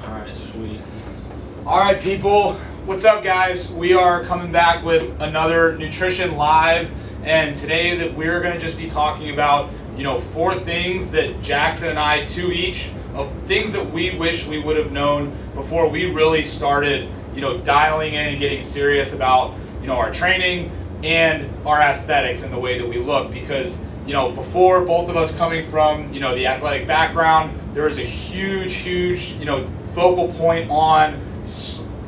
Alright, sweet. All right, people. What's up, guys? We are coming back with another Nutrition Live, and today that we're going to just be talking about, 4 things that Jackson and I, 2 each, of things that we wish we would have known before we really started, dialing in and getting serious about, our training and our aesthetics and the way that we look. Because, before, both of us coming from, the athletic background, there was a huge, focal point on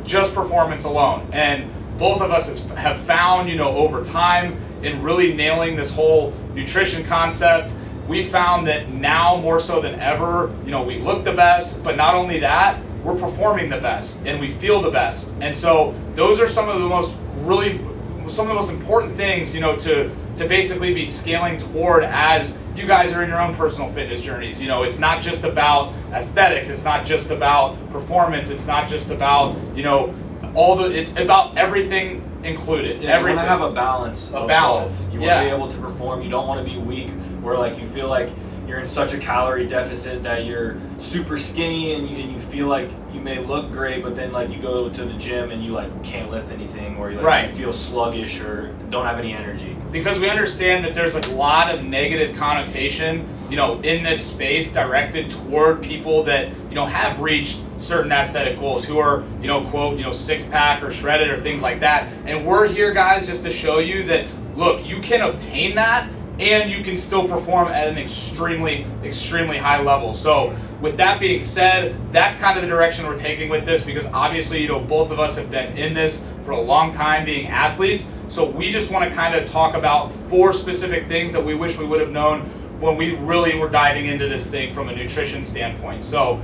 just performance alone. And both of us have found, over time, in really nailing this whole nutrition concept, we found that now more so than ever, we look the best, but not only that, we're performing the best and we feel the best. And so those are some of the most important things, to basically be scaling toward as you guys are in your own personal fitness journeys. It's not just about aesthetics, it's not just about performance, it's not just about, it's about everything included. Yeah, everything. You want to have a balance. A balance. Both. You want to be able to perform. You don't want to be weak where you feel like you're in such a calorie deficit that you're super skinny and you feel like you may look great, but then you go to the gym and you can't lift anything, or you feel sluggish or don't have any energy. Because we understand that there's a lot of negative connotation, in this space directed toward people that, have reached certain aesthetic goals, who are, quote, six-pack or shredded or things like that. And we're here, guys, just to show you that, look, you can obtain that and you can still perform at an extremely high level. So with that being said, that's kind of the direction we're taking with this, because obviously, both of us have been in this for a long time being athletes. So we just want to kind of talk about 4 specific things that we wish we would have known when we really were diving into this thing from a nutrition standpoint. So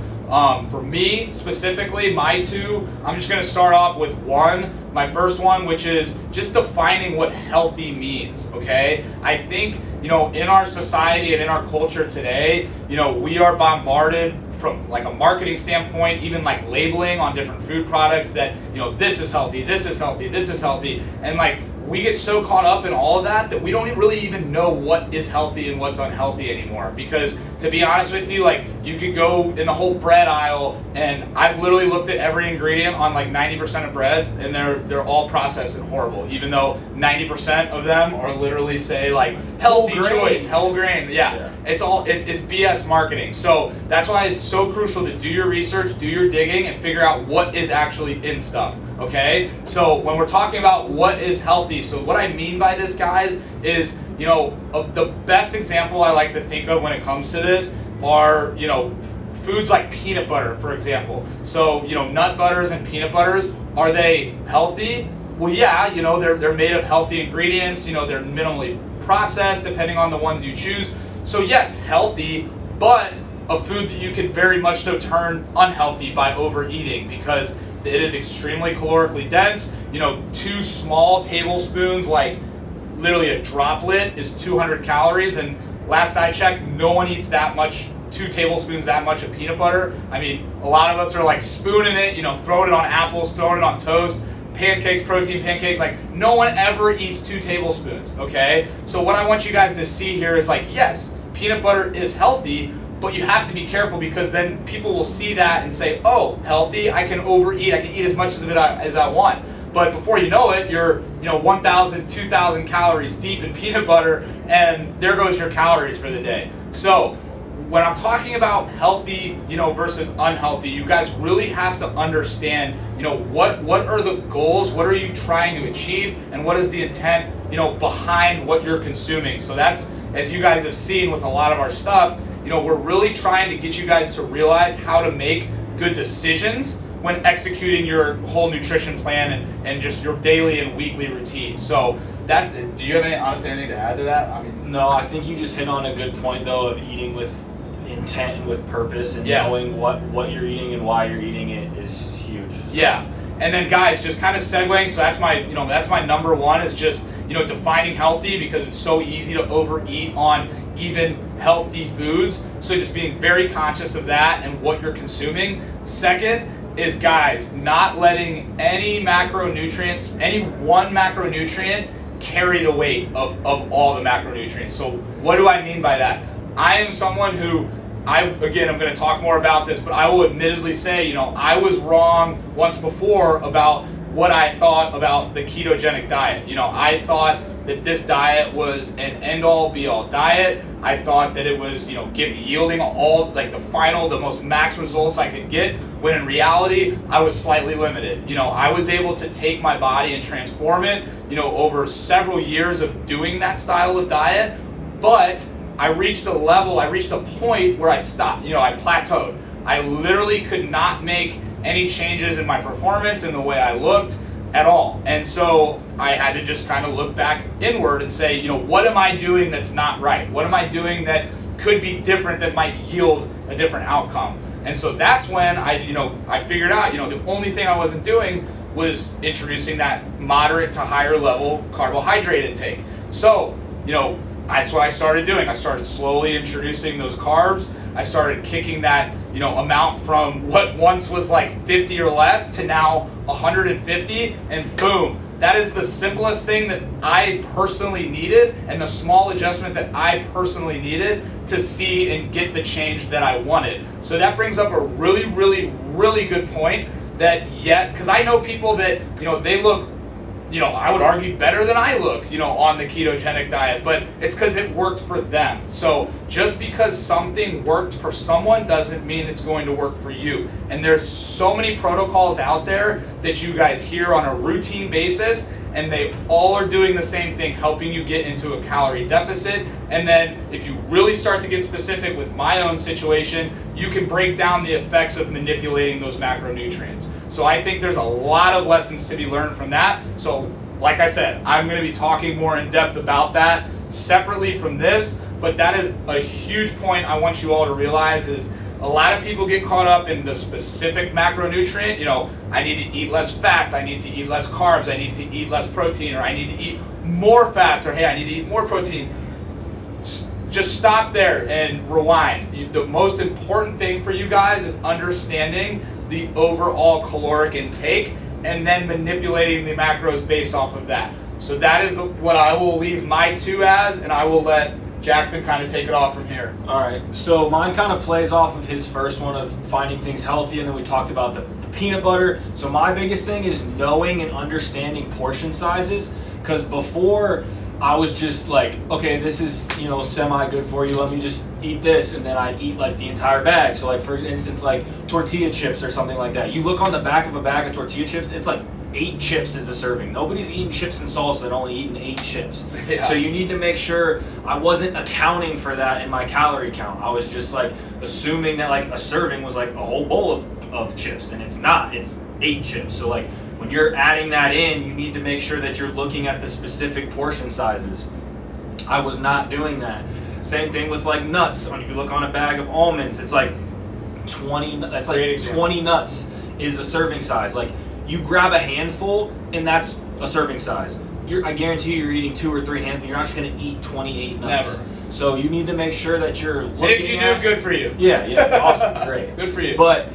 for me specifically, my 2, I'm just going to start off with my first one, which is just defining what healthy means, okay? I think, in our society and in our culture today, we are bombarded from a marketing standpoint, even labeling on different food products that, this is healthy, this is healthy, this is healthy. And we get so caught up in all of that we don't really even know what is healthy and what's unhealthy anymore. Because to be honest with you, you could go in the whole bread aisle, and I've literally looked at every ingredient on 90% of breads, and they're all processed and horrible, even though 90% of them are literally say healthy choice, whole grain. Yeah. It's BS marketing. So that's why it's so crucial to do your research, do your digging, and figure out what is actually in stuff. Okay, so when we're talking about what is healthy, so what I mean by this, guys, is, the best example I like to think of when it comes to this are, foods like peanut butter, for example. So, nut butters and peanut butters, are they healthy? Well, yeah, they're made of healthy ingredients, they're minimally processed depending on the ones you choose. So yes, healthy, but a food that you can very much so turn unhealthy by overeating, because it is extremely calorically dense. 2 small tablespoons, literally a droplet, is 200 calories. And last I checked, no one eats that much, 2 tablespoons that much of peanut butter. I mean, a lot of us are spooning it, throwing it on apples, throwing it on toast, pancakes, protein pancakes. No one ever eats 2 tablespoons, okay? So what I want you guys to see here is yes, peanut butter is healthy, but you have to be careful, because then people will see that and say, oh, healthy, I can overeat, I can eat as much of it as I want. But before you know it, you're 1,000, 2,000 calories deep in peanut butter, and there goes your calories for the day. So when I'm talking about healthy, versus unhealthy, you guys really have to understand, what are the goals, what are you trying to achieve, and what is the intent, behind what you're consuming. So that's, as you guys have seen with a lot of our stuff, we're really trying to get you guys to realize how to make good decisions when executing your whole nutrition plan and just your daily and weekly routine. So do you have anything to add to that? No, I think you just hit on a good point, though, of eating with intent and with purpose, and knowing what you're eating and why you're eating it is huge. Yeah. And then, guys, just kind of segueing, so that's my number 1, is just, defining healthy, because it's so easy to overeat on even healthy foods. So just being very conscious of that and what you're consuming. Second is, guys, not letting any macronutrients, any one macronutrient, carry the weight of all the macronutrients. So what do I mean by that? I am someone who I'm going to talk more about this, but I will admittedly say, I was wrong once before about what I thought about the ketogenic diet. I thought that this diet was an end-all be-all diet. I thought that it was, yielding all, like the most max results I could get, when in reality, I was slightly limited. I was able to take my body and transform it, over several years of doing that style of diet, but I reached a point where I stopped, I plateaued. I literally could not make any changes in my performance and the way I looked at all. And so I had to just kind of look back inward and say, what am I doing that's not right? What am I doing that could be different, that might yield a different outcome? And so that's when I figured out, the only thing I wasn't doing was introducing that moderate to higher level carbohydrate intake. So, that's what I started doing. I started slowly introducing those carbs. I started kicking that, amount from what once was like 50 or less to now 150, and boom. That is the simplest thing that I personally needed, and the small adjustment that I personally needed to see and get the change that I wanted. So that brings up a really, really, really good point because I know people that, they look, I would argue better than I look, on the ketogenic diet, but it's because it worked for them. So just because something worked for someone doesn't mean it's going to work for you. And there's so many protocols out there that you guys hear on a routine basis, and they all are doing the same thing, helping you get into a calorie deficit. And then if you really start to get specific with my own situation, you can break down the effects of manipulating those macronutrients. So I think there's a lot of lessons to be learned from that. So like I said, I'm going to be talking more in depth about that separately from this, but that is a huge point I want you all to realize is a lot of people get caught up in the specific macronutrient. I need to eat less fats, I need to eat less carbs, I need to eat less protein, or I need to eat more fats, or hey, I need to eat more protein. Just stop there and rewind. The most important thing for you guys is understanding the overall caloric intake and then manipulating the macros based off of that. So that is what I will leave my two as, and I will let Jackson kind of take it off from here. All right, so mine kind of plays off of his first one of finding things healthy, and then we talked about the peanut butter. So my biggest thing is knowing and understanding portion sizes, because before I was just like, okay, this is, semi good for you, let me just eat this, and then I'd eat like the entire bag. So like, for instance, like tortilla chips or something like that. You look on the back of a bag of tortilla chips, it's like 8 chips is a serving. Nobody's eating chips and salsa and only eating 8 chips. Yeah. So you need to make sure I wasn't accounting for that in my calorie count. I was just like assuming that like a serving was like a whole bowl of chips, and it's not. It's 8 chips. So like when you're adding that in, you need to make sure that you're looking at the specific portion sizes. I was not doing that. Same thing with like nuts. If you look on a bag of almonds, it's like 20. That's like 20 nuts is a serving size. Like you grab a handful, and that's a serving size. I guarantee you're eating 2 or 3 handfuls. You're not just going to eat 28 nuts. Never. So you need to make sure that you're looking. And if you do, good for you. Yeah, awesome, great. Good for you. But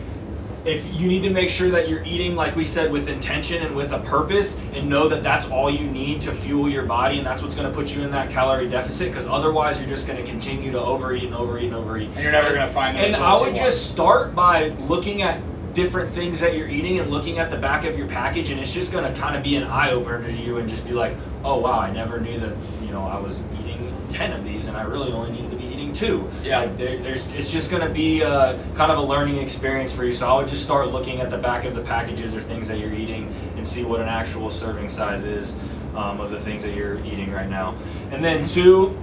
if you need to make sure that you're eating, like we said, with intention and with a purpose, and know that that's all you need to fuel your body, and that's what's going to put you in that calorie deficit, because otherwise you're just going to continue to overeat and overeat and overeat. And you're never going to find the results. And I would just just start by looking at different things that you're eating and looking at the back of your package, and it's just going to kind of be an eye-opener to you and just be like, oh wow, I never knew that I was eating 10 of these and I really only needed to be eating 2. Yeah. Like it's just going to be kind of a learning experience for you. So I would just start looking at the back of the packages or things that you're eating and see what an actual serving size is of the things that you're eating right now. And then 2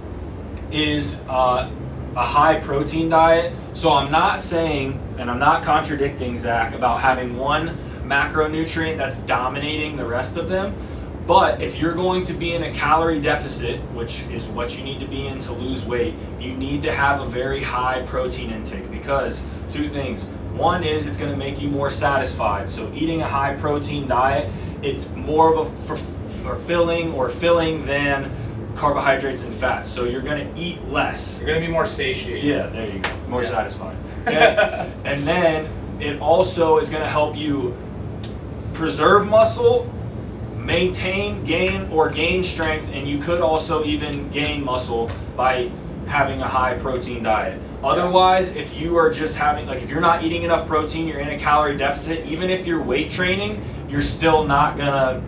is a high protein diet. So I'm not saying, and I'm not contradicting Zach about having one macronutrient that's dominating the rest of them. But if you're going to be in a calorie deficit, which is what you need to be in to lose weight, you need to have a very high protein intake, because 2 things. One is it's going to make you more satisfied. So eating a high protein diet, it's more of a filling than carbohydrates and fats. So you're going to eat less. You're going to be more satiated. Yeah, there you go. More satisfied. Okay? And then it also is going to help you preserve muscle, maintain, gain strength, and you could also even gain muscle by having a high protein diet. Otherwise, if you are just having, like, if you're not eating enough protein, you're in a calorie deficit, even if you're weight training, you're still not going to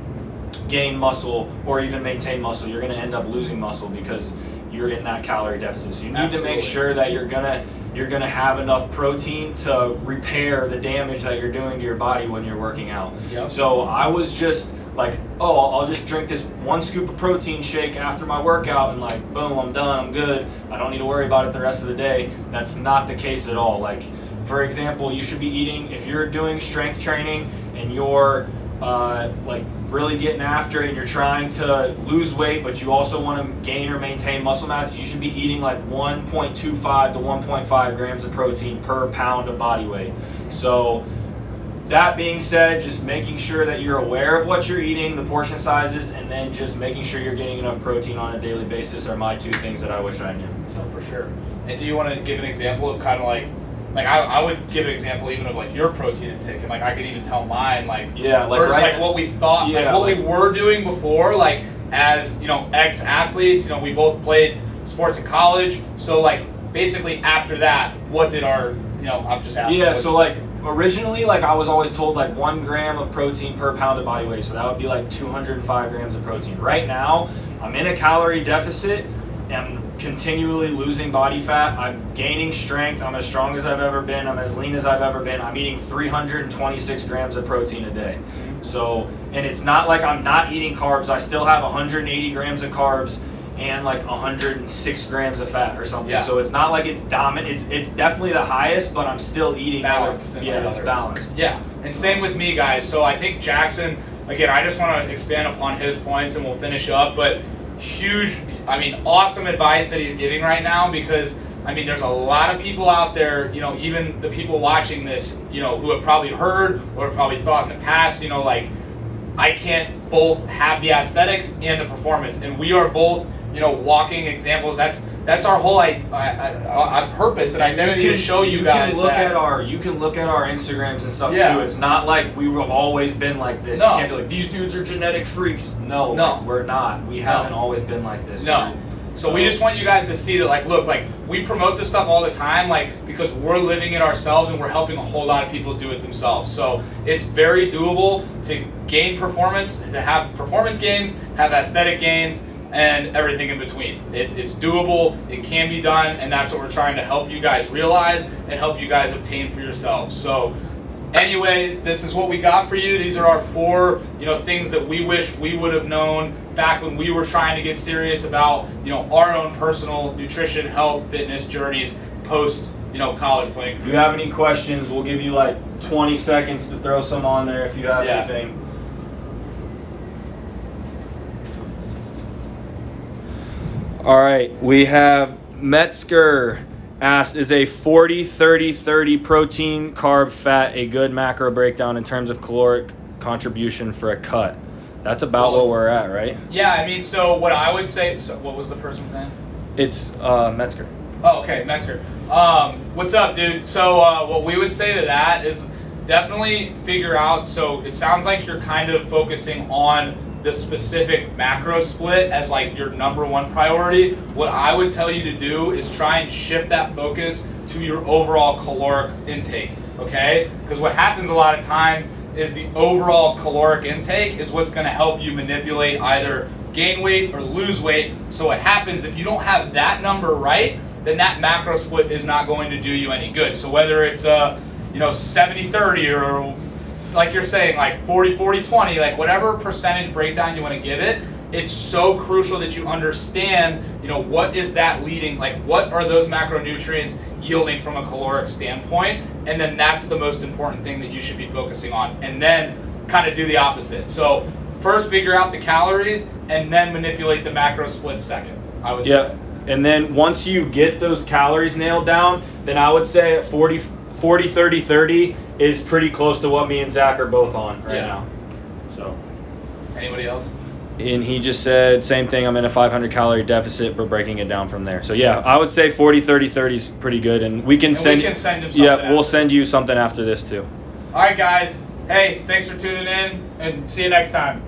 gain muscle or even maintain muscle. You're going to end up losing muscle because you're in that calorie deficit. So you need to make sure that you're gonna have enough protein to repair the damage that you're doing to your body when you're working out. Yep. So I was just like, I'll just drink this 1 scoop of protein shake after my workout and like, boom, I'm done, I'm good. I don't need to worry about it the rest of the day. That's not the case at all. Like, for example, you should be eating, if you're doing strength training and you're like really getting after it and you're trying to lose weight, but you also want to gain or maintain muscle mass, you should be eating like 1.25 to 1.5 grams of protein per pound of body weight. So that being said, just making sure that you're aware of what you're eating, the portion sizes, and then just making sure you're getting enough protein on a daily basis are my 2 things that I wish I knew. So for sure. And do you want to give an example of kind of like I would give an example even of like your protein intake, and like I could even tell mine like versus like what we thought, like what we were doing before, like as ex-athletes, we both played sports in college, so like basically after that, what did our I'm just asking. Yeah, so like originally, like I was always told like 1 gram of protein per pound of body weight, so that would be like 205 grams of protein. Right now, I'm in a calorie deficit and continually losing body fat. I'm gaining strength. I'm as strong as I've ever been. I'm as lean as I've ever been. I'm eating 326 grams of protein a day. So, and it's not like I'm not eating carbs. I still have 180 grams of carbs and like 106 grams of fat or something. Yeah. So it's not like it's dominant. It's definitely the highest, but I'm still eating balanced. It's balanced. Yeah, and same with me, guys. So I think Jackson, again, I just want to expand upon his points and we'll finish up, but awesome advice that he's giving right now, because there's a lot of people out there, even the people watching this, who have probably heard or have probably thought in the past, like I can't both have the aesthetics and the performance, and we are both, walking examples. That's our whole purpose and identity to show you guys. You can look at our Instagrams and stuff too. It's not like we've always been like this. No. You can't be like, these dudes are genetic freaks. No, like, we're not. We haven't always been like this. No. So we just want you guys to see that, like, look, like, we promote this stuff all the time, like, because we're living it ourselves and we're helping a whole lot of people do it themselves. So it's very doable to gain performance, to have performance gains, have aesthetic gains, and everything in between. It's doable, it can be done, and that's what we're trying to help you guys realize and help you guys obtain for yourselves. So anyway, this is what we got for you. These are our 4, things that we wish we would have known back when we were trying to get serious about, our own personal nutrition, health, fitness journeys post, college playing. If you have any questions, we'll give you like 20 seconds to throw some on there if you have anything. All right, we have Metzger asked, is a 40-30-30 protein, carb, fat a good macro breakdown in terms of caloric contribution for a cut? That's about what we're at, right? Yeah, so what I would say, so what was the person's name? It's Metzger. Oh, okay, Metzger. What's up, dude? So what we would say to that is definitely figure out, so it sounds like you're kind of focusing on the specific macro split as like your number 1 priority. What I would tell you to do is try and shift that focus to your overall caloric intake, okay? Because what happens a lot of times is the overall caloric intake is what's going to help you manipulate either gain weight or lose weight. So what happens if you don't have that number right, then that macro split is not going to do you any good. So whether it's 70-30 or like you're saying, like 40-40-20, like whatever percentage breakdown you want to give it, it's so crucial that you understand, what is that leading, like what are those macronutrients yielding from a caloric standpoint, and then that's the most important thing that you should be focusing on, and then kind of do the opposite. So first figure out the calories, and then manipulate the macro split second, I would say. And then once you get those calories nailed down, then I would say 40-30-30 is pretty close to what me and Zach are both on right now. So, anybody else? And he just said same thing. I'm in a 500 calorie deficit, but breaking it down from there. So yeah, I would say 40-30-30 is pretty good, and we can send him something. Yeah, we'll send you something after this too. All right, guys. Hey, thanks for tuning in, and see you next time.